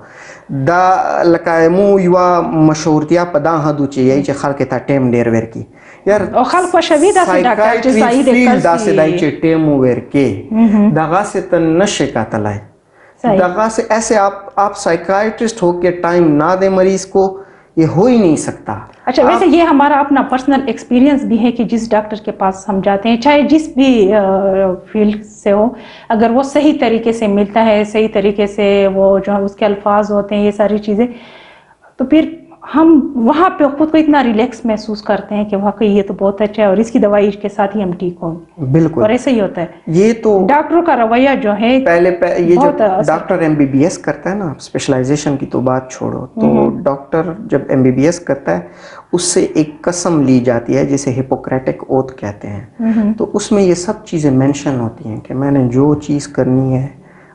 دا لکه مو یو مشهورتیا په دا هدو چې یی چې خلک ته ټیم ډیر ورکی یار او خلک خوشوي دا چې ډاکټر چې صحیح دی دا سے دای چې ټیم ورکی دغه سے ته نشه کاتلای دغه سے ایسے آپ سائیکائٹرسٹ ہو کے ٹائم نہ دیں مریض کو، یہ ہو ہی نہیں سکتا. اچھا ویسے یہ ہمارا اپنا پرسنل ایکسپیرینس بھی ہے کہ جس ڈاکٹر کے پاس ہم جاتے ہیں، چاہے جس بھی فیلڈ سے ہو، اگر وہ صحیح طریقے سے ملتا ہے، صحیح طریقے سے وہ جو اس کے الفاظ ہوتے ہیں، یہ ساری چیزیں، تو پھر ہم وہاں پہ خود کو اتنا ریلیکس محسوس کرتے ہیں کہ واقعی یہ تو بہت اچھا ہے اور اس کی دوائی کے ساتھ ہی ہم ٹھیک ہوں. بالکل. اور ایسا ہی ہوتا ہے. یہ تو ڈاکٹروں کا رویہ جو ہے پہلے یہ جو doctor M B B S کرتا ہے نا، اسپیشلائزیشن کی تو بات چھوڑو، تو ڈاکٹر جب ایم بی بی ایس کرتا ہے اس سے ایک قسم لی جاتی ہے جسے ہپوکریٹک اوتھ کہتے ہیں. تو اس میں یہ سب چیزیں مینشن ہوتی ہیں کہ میں نے جو چیز کرنی ہے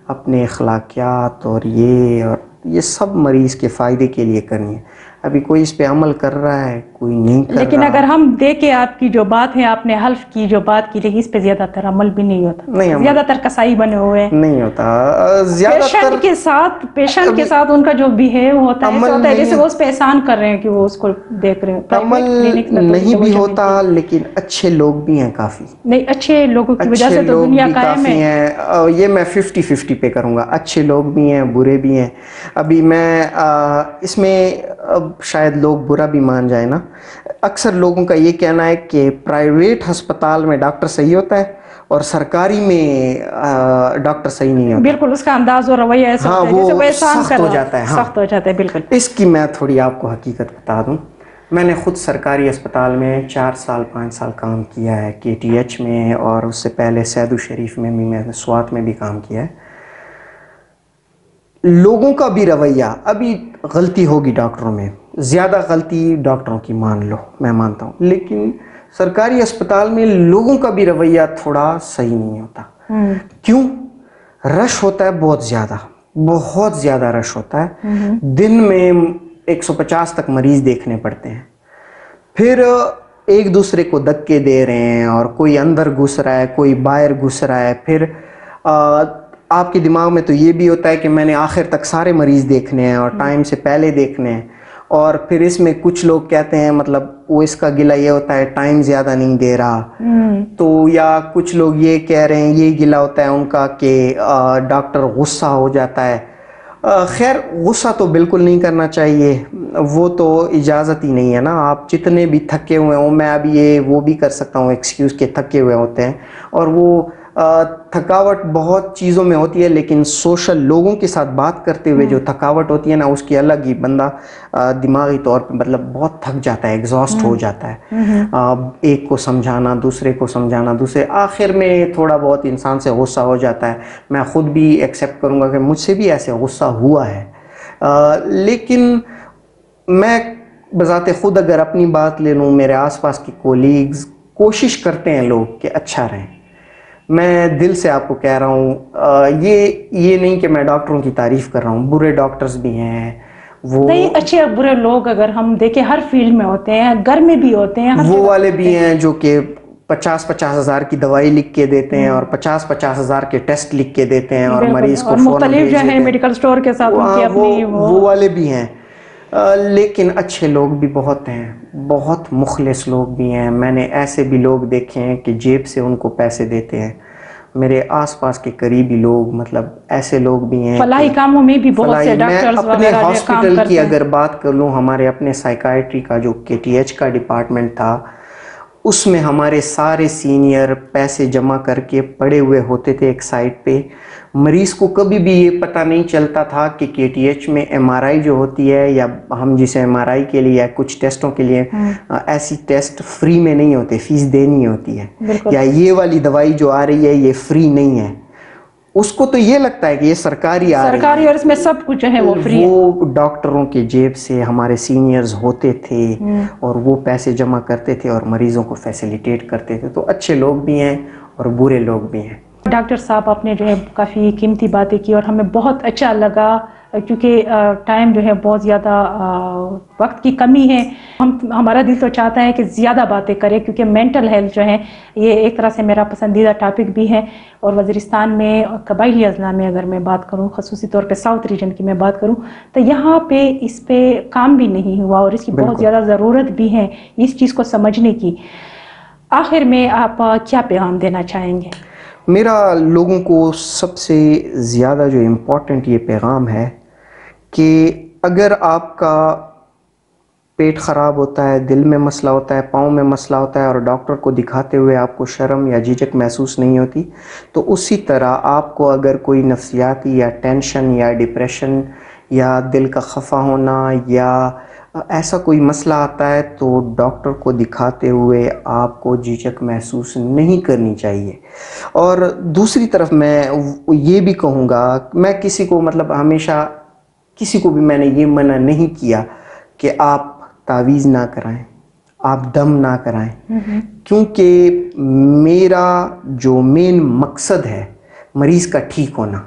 اپنے اخلاقیات اور یہ سب مریض کے فائدے کے لیے کرنی ہے. ابھی کوئی اس پہ عمل کر رہا ہے، کوئی نہیں کر رہا. لیکن اگر ہم دیکھیں آپ کی جو بات ہے، آپ نے حلف کی جو بات کی، لیکن اس پہ زیادہ تر عمل بھی نہیں ہوتا. زیادہ تر کسائی بنے ہوئے نہیں ہوتا. پیشنٹ کے ساتھ ان کا جو بیہیو ہوتا ہے جیسے وہ اس پہ احسان کر رہے ہیں کہ وہ اس کو دیکھ رہے ہیں. عمل نہیں بھی ہوتا، لیکن اچھے لوگ بھی ہیں کافی. نہیں، اچھے لوگوں کی وجہ سے تو دنیا قائم ہے. یہ میں 50-50 پہ کروں گا. اچھے لوگ بھی ہیں، برے بھی ہیں. ابھی میں اس میں شاید لوگ برا بھی مان جائیں نا، اکثر لوگوں کا یہ کہنا ہے کہ پرائیویٹ ہسپتال میں ڈاکٹر صحیح ہوتا ہے اور سرکاری میں ڈاکٹر صحیح نہیں ہوتا. بالکل اس کا انداز اور رویہ ایسا ہوتا ہے جیسے وہ احسان سخت ہو جاتا ہے. سخت ہو جاتا ہے. بالکل. اس کی میں تھوڑی آپ کو حقیقت بتا دوں. میں نے خود سرکاری اسپتال میں 4-5 سال کام کیا ہے، کے ٹی ایچ میں، اور اس سے پہلے سیدو شریف میں بھی، میں نے سوات میں بھی کام کیا ہے. لوگوں کا بھی رویہ، ابھی غلطی ہوگی ڈاکٹروں میں، زیادہ غلطی ڈاکٹروں کی مان لو، میں مانتا ہوں، لیکن سرکاری اسپتال میں لوگوں کا بھی رویہ تھوڑا صحیح نہیں ہوتا. کیوں؟ رش ہوتا ہے بہت زیادہ رش ہوتا ہے. دن میں 150 تک مریض دیکھنے پڑتے ہیں. پھر ایک دوسرے کو دھکے دے رہے ہیں، اور کوئی اندر گھس رہا ہے، کوئی باہر گھس رہا ہے. پھر آپ کے دماغ میں تو یہ بھی ہوتا ہے کہ میں نے آخر تک سارے مریض دیکھنے ہیں اور ٹائم سے پہلے دیکھنے ہیں. اور پھر اس میں کچھ لوگ کہتے ہیں، مطلب وہ اس کا گلہ یہ ہوتا ہے ٹائم زیادہ نہیں دے رہا، تو یا کچھ لوگ یہ کہہ رہے ہیں، یہ گلہ ہوتا ہے ان کا کہ ڈاکٹر غصہ ہو جاتا ہے. خیر غصہ تو بالکل نہیں کرنا چاہیے، وہ تو اجازت ہی نہیں ہے نا. آپ جتنے بھی تھکے ہوئے ہوں، میں ابھی وہ بھی کر سکتا ہوں ایکسکیوز کے تھکے ہوئے ہوتے ہیں، اور وہ تھکاوٹ بہت چیزوں میں ہوتی ہے، لیکن سوشل لوگوں کے ساتھ بات کرتے ہوئے جو تھکاوٹ ہوتی ہے نا، اس کی الگ ہی بندہ دماغی طور پہ مطلب بہت تھک جاتا ہے، ایگزاسٹ ہو جاتا ہے. ایک کو سمجھانا، دوسرے کو سمجھانا، آخر میں تھوڑا بہت انسان سے غصہ ہو جاتا ہے. میں خود بھی ایکسیپٹ کروں گا کہ مجھ سے بھی ایسے غصہ ہوا ہے، لیکن میں بذات خود اگر اپنی بات لے لوں، میرے آس پاس کے کولیگز کوشش کرتے ہیں لوگ کہ اچھا رہیں. میں دل سے آپ کو کہہ رہا ہوں، یہ نہیں کہ میں ڈاکٹروں کی تعریف کر رہا ہوں، برے ڈاکٹرز بھی ہیں، وہ نہیں اچھے اور برے لوگ اگر ہم دیکھیں ہر فیلڈ میں ہوتے ہیں، گھر میں بھی ہوتے ہیں، وہ والے بھی ہیں جو کہ 50-50 ہزار کی دوائی لکھ کے دیتے ہیں اور 50-50 ہزار کے ٹیسٹ لکھ کے دیتے ہیں اور مریض کو مختلف جو ہے میڈیکل سٹور کے ساتھ وہ والے بھی ہیں. لیکن اچھے لوگ بھی بہت ہیں, بہت مخلص لوگ بھی ہیں. میں نے ایسے بھی لوگ دیکھے ہیں کہ جیب سے ان کو پیسے دیتے ہیں. میرے آس پاس کے قریبی لوگ, مطلب ایسے لوگ بھی ہیں. فلاحی کاموں میں بھی بہت سے ڈاکٹرز وغیرہ. میں اپنے ہاسپٹل کی اگر ہیں. بات کر لوں, ہمارے اپنے سائیکائٹری کا جو KTH کا ڈپارٹمنٹ تھا, اس میں ہمارے سارے سینئر پیسے جمع کر کے پڑے ہوئے ہوتے تھے ایک سائٹ پہ. مریض کو کبھی بھی یہ پتہ نہیں چلتا تھا کہ KTH میں MRI جو ہوتی ہے, یا ہم جسے MRI کے لیے یا کچھ ٹیسٹوں کے لیے, ایسی ٹیسٹ فری میں نہیں ہوتے, فیس دینی ہوتی ہے. یا یہ والی دوائی جو آ رہی ہے یہ فری نہیں ہے. اس کو تو یہ لگتا ہے کہ یہ سرکاری آ رہی ہے, اور اس میں سب کچھ ہے وہ فری. وہ ڈاکٹروں کے جیب سے ہمارے سینئرز ہوتے تھے اور وہ پیسے جمع کرتے تھے اور مریضوں کو فیسیلیٹیٹ کرتے تھے. تو اچھے لوگ بھی ہیں اور برے لوگ بھی ہیں. ڈاکٹر صاحب آپ نے جو ہے کافی قیمتی باتیں کی اور ہمیں بہت اچھا لگا, کیونکہ ٹائم جو ہے بہت زیادہ وقت کی کمی ہے. ہمارا دل تو چاہتا ہے کہ زیادہ باتیں کریں, کیونکہ مینٹل ہیلتھ جو ہے یہ ایک طرح سے میرا پسندیدہ ٹاپک بھی ہے. اور وزیرستان میں قبائلی اضلاع میں اگر میں بات کروں, خصوصی طور پہ ساؤتھ ریجن کی میں بات کروں, تو یہاں پہ اس پہ کام بھی نہیں ہوا اور اس کی بہت زیادہ ضرورت بھی ہے اس چیز کو سمجھنے کی. آخر میں آپ کیا پیغام دینا چاہیں گے؟ میرا لوگوں کو سب سے زیادہ جو امپورٹنٹ یہ پیغام ہے کہ اگر آپ کا پیٹ خراب ہوتا ہے, دل میں مسئلہ ہوتا ہے, پاؤں میں مسئلہ ہوتا ہے اور ڈاکٹر کو دکھاتے ہوئے آپ کو شرم یا جھجک محسوس نہیں ہوتی, تو اسی طرح آپ کو اگر کوئی نفسیاتی یا ٹینشن یا ڈپریشن یا دل کا خفا ہونا یا ایسا کوئی مسئلہ آتا ہے, تو ڈاکٹر کو دکھاتے ہوئے آپ کو جھجک محسوس نہیں کرنی چاہیے. اور دوسری طرف میں یہ بھی کہوں گا, میں کسی کو مطلب ہمیشہ کسی کو بھی میں نے یہ منع نہیں کیا کہ آپ تعویذ نہ کرائیں, آپ دم نہ کرائیں, کیونکہ میرا جو مین مقصد ہے مریض کا ٹھیک ہونا.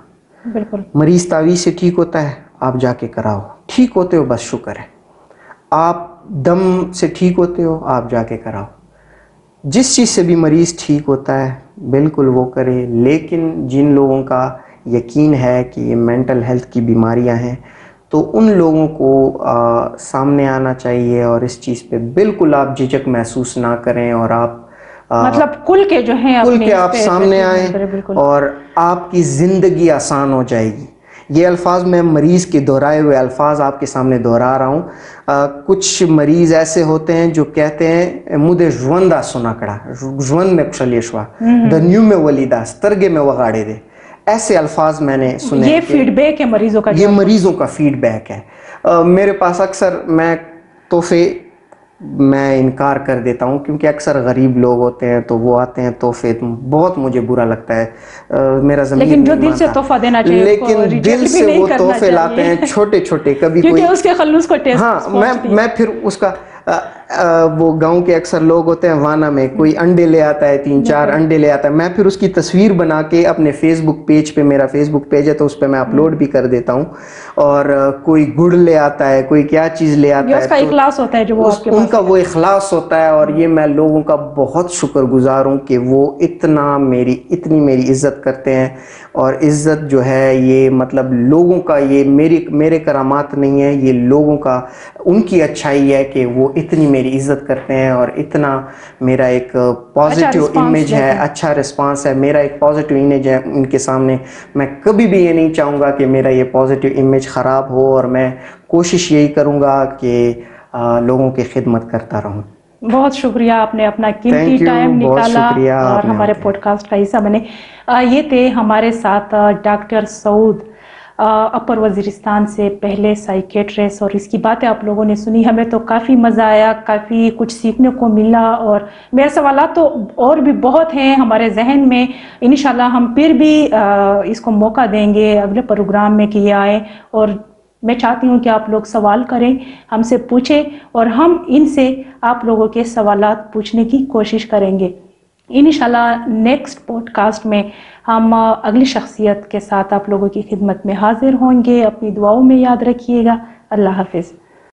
بالکل. مریض تعویذ سے ٹھیک ہوتا ہے, آپ جا کے کراؤ, ٹھیک ہوتے ہو بس شکر ہے. آپ دم سے ٹھیک ہوتے ہو, آپ جا کے کراؤ. جس چیز سے بھی مریض ٹھیک ہوتا ہے بالکل وہ کرے. لیکن جن لوگوں کا یقین ہے کہ یہ مینٹل ہیلتھ کی بیماریاں ہیں, تو ان لوگوں کو سامنے آنا چاہیے اور اس چیز پہ بالکل آپ جھجک محسوس نہ کریں, اور آپ مطلب کھل کے جو ہیں کھل کے آپ سامنے آئیں اور آپ کی زندگی آسان ہو جائے گی. یہ الفاظ میں مریض کے دہرائے ہوئے الفاظ آپ کے سامنے دہرا رہا ہوں. کچھ مریض ایسے ہوتے ہیں جو کہتے ہیں مجھے جوندہ سنا کڑا, جوند میں کشلیشوا, دنیو میں ولیدہ, سترگے میں وغاڑے دے. ایسے الفاظ میں نے سنے. یہ فیڈ بیک ہے مریضوں کا, یہ مریضوں کا فیڈ بیک ہے. میرے پاس اکثر میں تحفے میں انکار کر دیتا ہوں, کیونکہ اکثر غریب لوگ ہوتے ہیں تو وہ آتے ہیں تحفے, بہت مجھے برا لگتا ہے, میرا ضمیر لیکن جو دل سے تحفہ دینا چاہیے, لیکن دل سے وہ تحفے لاتے ہیں چھوٹے چھوٹے, کبھی کوئی, کیونکہ اس کے خلوص کو ٹیسٹ. ہاں میں پھر اس کا وہ گاؤں کے اکثر لوگ ہوتے ہیں وانا میں, کوئی انڈے لے آتا ہے, 3-4 انڈے لے آتا ہے, میں پھر اس کی تصویر بنا کے اپنے فیس بک پیج پہ, میرا فیس بک پیج ہے تو اس پہ میں اپلوڈ بھی کر دیتا ہوں. اور کوئی گڑ لے آتا ہے, کوئی کیا چیز لے آتا ہے, اس کا اخلاص ہوتا ہے جو وہ آپ کے پاس, ان کا وہ اخلاص ہوتا ہے. اور یہ میں لوگوں کا بہت شکر گزار ہوں کہ وہ اتنی میری عزت کرتے ہیں. اور عزت جو ہے یہ مطلب لوگوں کا, یہ میرے کرامات نہیں ہے, یہ لوگوں کا, ان کی اچھائی ہے کہ وہ اتنی میری عزت کرتے ہیں اور اتنا میرا ایک پازیٹیو امیج ہے, اچھا رسپانس ہے, میرا ایک پازیٹیو امیج ہے ان کے سامنے. میں کبھی بھی یہ نہیں چاہوں گا کہ میرا یہ پازیٹیو امیج خراب ہو, اور میں کوشش یہی کروں گا کہ لوگوں کی خدمت کرتا رہوں. بہت شکریہ, آپ نے اپنا قیمتی ٹائم نکالا اور ہمارے پوڈ کاسٹ کا حصہ بنے. یہ تھے ہمارے ساتھ ڈاکٹر سعود, اپر وزیرستان سے پہلے سائیکیٹرسٹ, اور اس کی باتیں آپ لوگوں نے سنی. ہمیں تو کافی مزہ آیا, کافی کچھ سیکھنے کو ملا, اور میرے سوالات تو اور بھی بہت ہیں ہمارے ذہن میں. انشاءاللہ ہم پھر بھی اس کو موقع دیں گے اگلے پروگرام میں کہ یہ آئیں, اور میں چاہتی ہوں کہ آپ لوگ سوال کریں, ہم سے پوچھیں, اور ہم ان سے آپ لوگوں کے سوالات پوچھنے کی کوشش کریں گے. انشاءاللہ نیکسٹ پوڈ کاسٹ میں ہم اگلی شخصیت کے ساتھ آپ لوگوں کی خدمت میں حاضر ہوں گے. اپنی دعاؤں میں یاد رکھیے گا. اللہ حافظ.